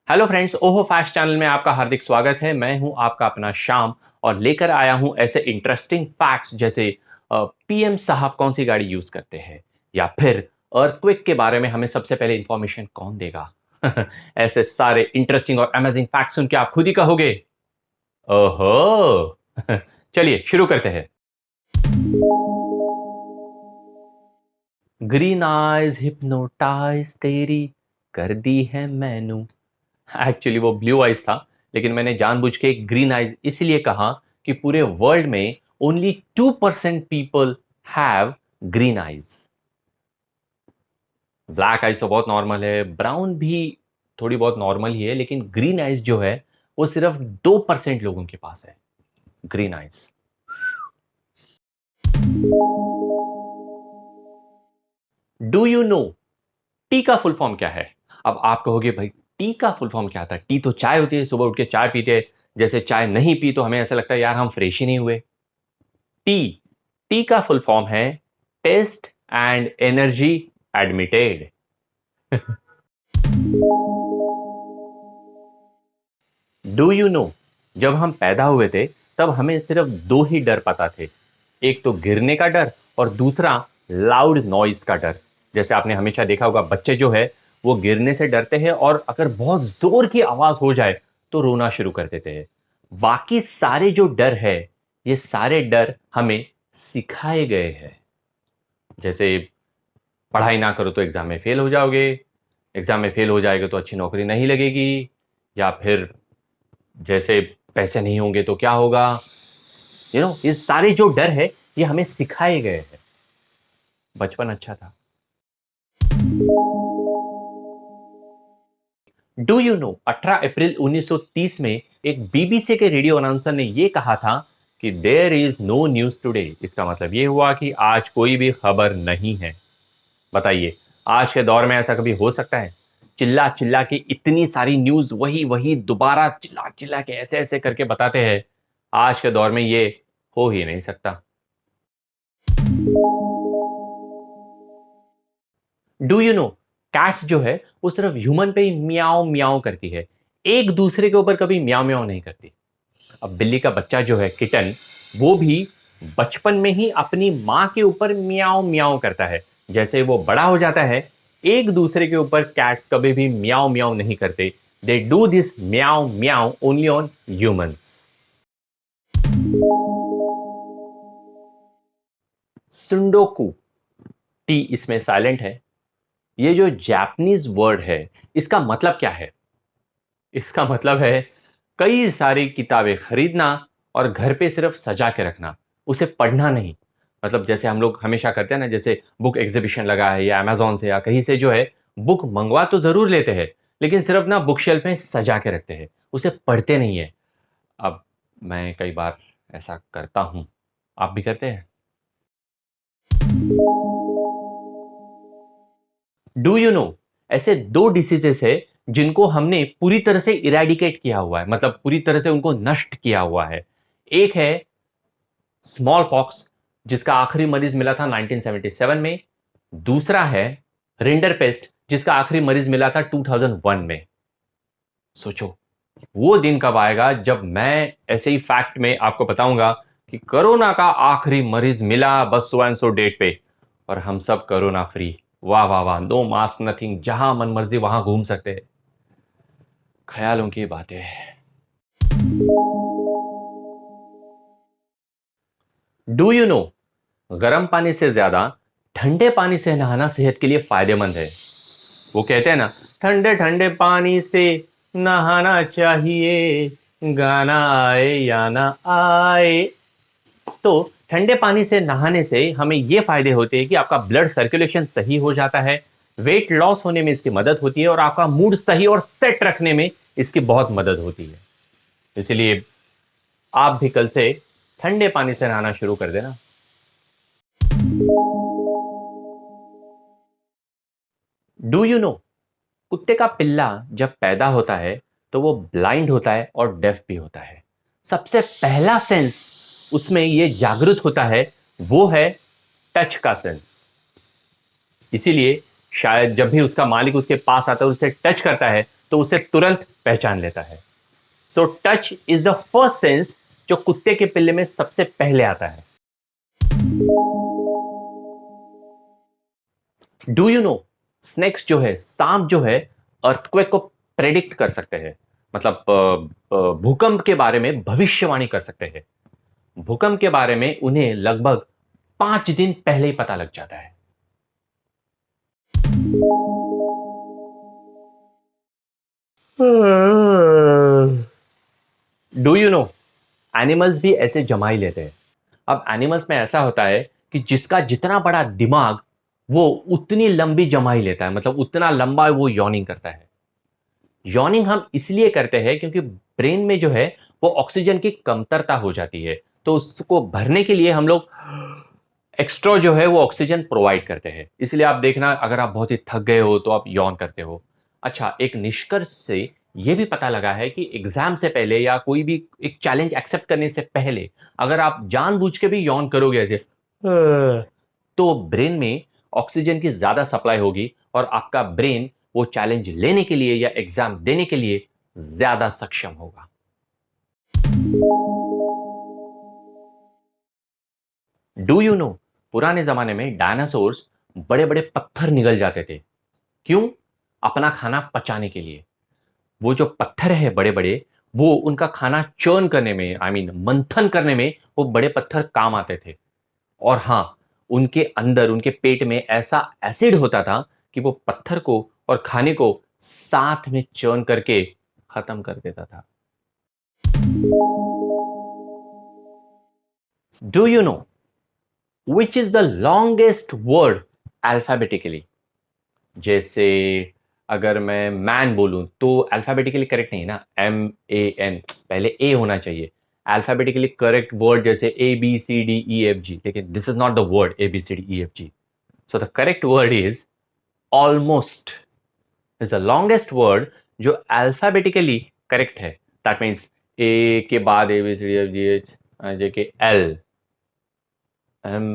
Hello friends, ओहो facts channel में आपका हार्दिक स्वागत है। मैं हूं आपका अपना श्याम और लेकर आया हूं ऐसे इंटरेस्टिंग फैक्ट्स जैसे पीएम साहब कौन सी गाड़ी यूज करते हैं, या फिर अर्थक्वेक के बारे में हमें सबसे पहले इंफॉर्मेशन कौन देगा। ऐसे सारे इंटरेस्टिंग और अमेजिंग फैक्ट्स सुन के आप खुद ही कहोगे ओहो। चलिए शुरू करते हैं। ग्रीन आइज हिप्नोटाइज तेरी कर दी है मैनू। एक्चुअली वो ब्लू आइज था, लेकिन मैंने जानबूझ के ग्रीन आइज इसलिए कहा कि पूरे वर्ल्ड में only 2% people have green eyes. Black eyes तो बहुत नॉर्मल है, ब्राउन भी थोड़ी बहुत नॉर्मल ही है, लेकिन ग्रीन आइज जो है वो सिर्फ 2% लोगों के पास है green eyes. Do you no T का फुल फॉर्म क्या है? अब आप कहोगे भाई टी का फुल फॉर्म क्या था? टी तो चाय होती है, सुबह उठ के चाय पीते हैं। जैसे चाय नहीं पी तो हमें ऐसा लगता है यार हम फ्रेश ही नहीं हुए। टी टी का फुल फॉर्म है test and energy admitted. Do you know जब हम पैदा हुए थे तब हमें सिर्फ दो ही डर पता थे, एक तो गिरने का डर और दूसरा लाउड नॉइज का डर। जैसे आपने हमेशा देखा होगा बच्चे जो है वो गिरने से डरते हैं और अगर बहुत जोर की आवाज हो जाए तो रोना शुरू कर देते हैं। बाकी सारे जो डर है ये सारे डर हमें सिखाए गए हैं। जैसे पढ़ाई ना करो तो एग्जाम में फेल हो जाओगे, एग्जाम में फेल हो जाएगा तो अच्छी नौकरी नहीं लगेगी, या फिर जैसे पैसे नहीं होंगे तो क्या होगा। ये सारे जो डर है ये हमें सिखाए गए हैं। बचपन अच्छा था। डू यू नो 18 अप्रैल 1930 में एक बीबीसी के रेडियो अनाउंसर ने यह कहा था कि there is no news today. इसका मतलब यह हुआ कि आज कोई भी खबर नहीं है। बताइए, आज के दौर में ऐसा कभी हो सकता है? चिल्ला चिल्ला के इतनी सारी न्यूज वही वही दोबारा चिल्ला चिल्ला के ऐसे ऐसे करके बताते हैं। आज के दौर में ये हो ही नहीं सकता। डू यू नो कैट्स जो है वो सिर्फ ह्यूमन पे ही म्याओ म्याओ करती है, एक दूसरे के ऊपर कभी म्याओ म्याओ नहीं करती। अब बिल्ली का बच्चा जो है किटन, वो भी बचपन में ही अपनी माँ के ऊपर म्याओ म्याओ करता है। जैसे वो बड़ा हो जाता है एक दूसरे के ऊपर कैट्स कभी भी म्याओ म्याओ नहीं करते। They do this meow meow only on humans. Tsundoku, t इसमें साइलेंट है। ये जो जापानीज वर्ड है इसका मतलब क्या है? इसका मतलब है कई सारी किताबें खरीदना और घर पे सिर्फ सजा के रखना, उसे पढ़ना नहीं। मतलब जैसे हम लोग हमेशा करते हैं ना, जैसे बुक एग्जीबिशन लगा है या अमेजोन से या कहीं से जो है बुक मंगवा तो जरूर लेते हैं, लेकिन सिर्फ ना बुक शेल्फ में सजा के रखते हैं, उसे पढ़ते नहीं है। अब मैं कई बार ऐसा करता हूं, आप भी करते हैं? डू यू नो ऐसे दो डिसीजेस है जिनको हमने पूरी तरह से इरेडिकेट किया हुआ है, मतलब पूरी तरह से उनको नष्ट किया हुआ है। एक है स्मॉल पॉक्स, जिसका आखिरी मरीज मिला था 1977 में। दूसरा है रिंडर पेस्ट, जिसका आखिरी मरीज मिला था 2001 में। सोचो वो दिन कब आएगा जब मैं ऐसे ही फैक्ट में आपको बताऊंगा कि कोरोना का आखिरी मरीज मिला बस सो एंड सो डेट पे, और हम सब कोरोना फ्री। वाह वाह वाह, नो मास्क नथिंग, जहां मन मर्जी वहां घूम सकते हैं। ख्यालों की बातें। डू यू नो गर्म पानी से ज्यादा ठंडे पानी से नहाना सेहत के लिए फायदेमंद है। वो कहते हैं ना, ठंडे ठंडे पानी से नहाना चाहिए, गाना आए या ना आए। तो ठंडे पानी से नहाने से हमें ये फायदे होते हैं कि आपका ब्लड सर्कुलेशन सही हो जाता है, वेट लॉस होने में इसकी मदद होती है और आपका मूड सही और सेट रखने में इसकी बहुत मदद होती है। इसलिए आप भी कल से ठंडे पानी से नहाना शुरू कर देना। डू यू नो कुत्ते का पिल्ला जब पैदा होता है तो वो ब्लाइंड होता है और डेफ भी होता है। सबसे पहला सेंस उसमें ये जागृत होता है, वो है टच का सेंस। इसीलिए शायद जब भी उसका मालिक उसके पास आता है, उससे टच करता है, तो उसे तुरंत पहचान लेता है। सो touch is the first sense जो कुत्ते के पिल्ले में सबसे पहले आता है। डू यू नो, स्नेक्स जो है, सांप जो है, अर्थक्वेक को प्रेडिक्ट कर सकते हैं। मतलब भूकंप के बारे में भविष्यवाणी कर सकते हैं। भूकंप के बारे में उन्हें लगभग 5 दिन पहले ही पता लग जाता है। डू यू नो, एनिमल्स भी ऐसे जमा ही लेते हैं। अब एनिमल्स में ऐसा होता है कि जिसका जितना बड़ा दिमाग, वो उतनी लंबी जमाई लेता है, मतलब उतना लंबा वो यॉर्निंग करता है। यॉर्निंग हम इसलिए करते हैं क्योंकि ब्रेन में जो है वो ऑक्सीजन की कमतरता हो जाती है, तो उसको भरने के लिए हम लोग एक्स्ट्रा जो है वो ऑक्सीजन प्रोवाइड करते हैं। इसलिए आप देखना, अगर आप बहुत ही थक गए हो तो आप यॉर्न करते हो। अच्छा, एक निष्कर्ष से ये भी पता लगा है कि एग्जाम से पहले या कोई भी एक चैलेंज एक्सेप्ट करने से पहले अगर आप जानबूझ के भी यॉर्न करोगे ऐसे, तो ब्रेन में ऑक्सीजन की ज्यादा सप्लाई होगी और आपका ब्रेन वो चैलेंज लेने के लिए या एग्जाम देने के लिए ज्यादा सक्षम होगा। डू यू नो, पुराने जमाने में डायनासोर्स बड़े बड़े पत्थर निगल जाते थे। क्यों? अपना खाना पचाने के लिए। वो जो पत्थर है बड़े बड़े, वो उनका खाना चर्न करने में, मंथन करने में वो बड़े पत्थर काम आते थे। और हाँ, उनके अंदर, उनके पेट में ऐसा एसिड होता था कि वो पत्थर को और खाने को साथ में चर्न करके खत्म कर देता था। Do you know which is the longest word alphabetically? जैसे अगर मैं मैन बोलूं तो अल्फाबेटिकली करेक्ट नहीं है ना, MAN, पहले ए होना चाहिए। अल्फाबेटिकली करेक्ट वर्ड जैसे ABCDEFG, लेकिन this is not the word ABCDEFG। So the correct word is almost, is the longest word जो अल्फाबेटिकली करेक्ट है। दैट मीन्स ए के बाद ABCDEFGH, जे के L, M,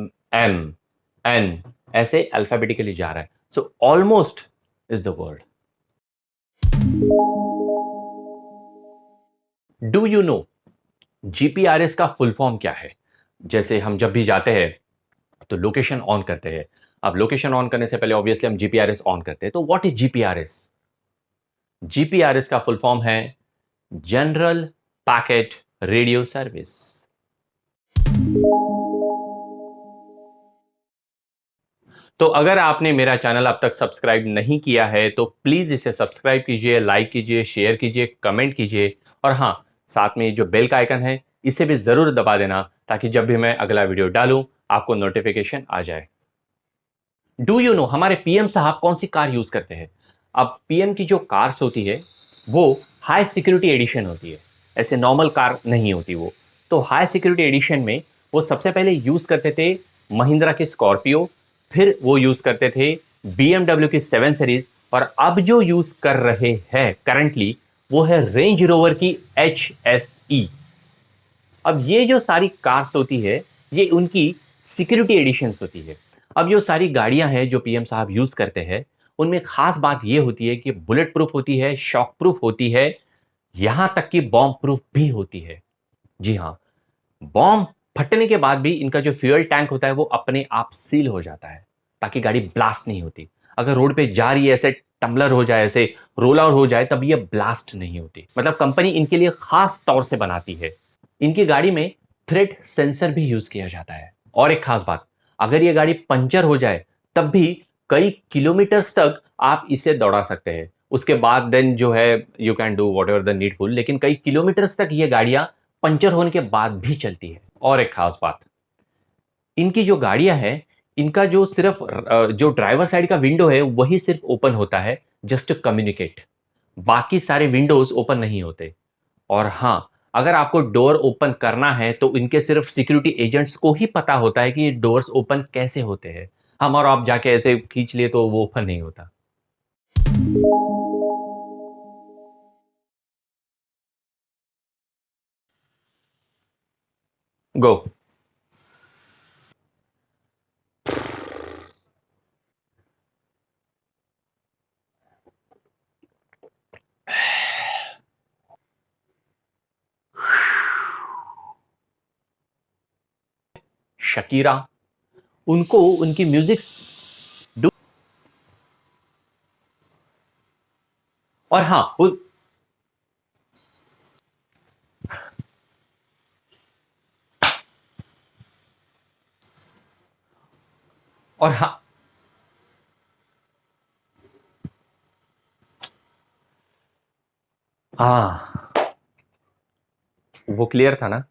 N, ऐसे अल्फाबेटिकली जा रहा है। So almost is the word. Do you no GPRS का फुल फॉर्म क्या है? जैसे हम जब भी जाते हैं तो लोकेशन ऑन करते हैं। अब लोकेशन ऑन करने से पहले ऑब्वियसली हम GPRS ऑन करते हैं, तो व्हाट इज GPRS? GPRS का फुल फॉर्म है जनरल पैकेट रेडियो सर्विस। तो अगर आपने मेरा चैनल अब तक सब्सक्राइब नहीं किया है तो प्लीज इसे सब्सक्राइब कीजिए, लाइक कीजिए, शेयर कीजिए, कमेंट कीजिए, और हाँ, साथ में जो बेल का आइकन है इसे भी जरूर दबा देना, ताकि जब भी मैं अगला वीडियो डालूं आपको नोटिफिकेशन आ जाए। डू यू नो हमारे पीएम साहब कौन सी कार यूज करते हैं? अब पीएम की जो कार्स होती है वो हाई सिक्योरिटी एडिशन होती है, ऐसे नॉर्मल कार नहीं होती वो। तो हाई सिक्योरिटी एडिशन में वो सबसे पहले यूज करते थे महिंद्रा की स्कॉर्पियो, फिर वो यूज करते थे BMW की 7 सीरीज, और अब जो यूज कर रहे हैं करंटली वो है रेंज रोवर की HSE। अब ये जो सारी कार्स होती है ये उनकी सिक्योरिटी एडिशंस होती है। अब जो सारी गाड़ियां हैं जो पीएम साहब यूज करते हैं, उनमें खास बात ये होती है कि बुलेट प्रूफ होती है, शॉक प्रूफ होती है, यहां तक कि बॉम्ब प्रूफ भी होती है। जी हाँ, बॉम्ब फटने के बाद भी इनका जो फ्यूल टैंक होता है वो अपने आप सील हो जाता है, ताकि गाड़ी ब्लास्ट नहीं होती। अगर रोड पे जा रही है, ऐसे टम्बलर हो जाए, ऐसे रोल आउट हो जाए, तब ये ब्लास्ट नहीं होती। मतलब कंपनी इनके लिए खास तौर से बनाती है। इनकी गाड़ी में थ्रेट सेंसर भी यूज किया जाता है। और एक खास बात, अगर ये गाड़ी पंचर हो जाए तब भी कई किलोमीटर्स तक आप इसे दौड़ा सकते हैं। उसके बाद देन जो है you can do what ever the needful, लेकिन कई किलोमीटर्स तक ये गाड़ियां पंचर होने के बाद भी चलती है। और एक खास बात, इनकी जो गाड़ियां हैं, इनका जो सिर्फ जो ड्राइवर साइड का विंडो है वही सिर्फ ओपन होता है, जस्ट टू कम्युनिकेट। बाकी सारे विंडोज ओपन नहीं होते। और हाँ, अगर आपको डोर ओपन करना है तो इनके सिर्फ सिक्योरिटी एजेंट्स को ही पता होता है कि ये डोर्स ओपन कैसे होते हैं। हम और आप जाके ऐसे खींच लिए तो वो ओपन नहीं होता। गो। शकीरा, उनको उनकी म्यूजिक और हाँ और हाँ हाँ, वो क्लियर था ना?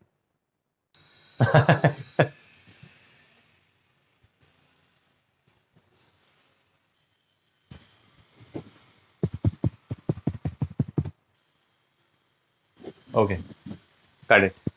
Okay, cut it.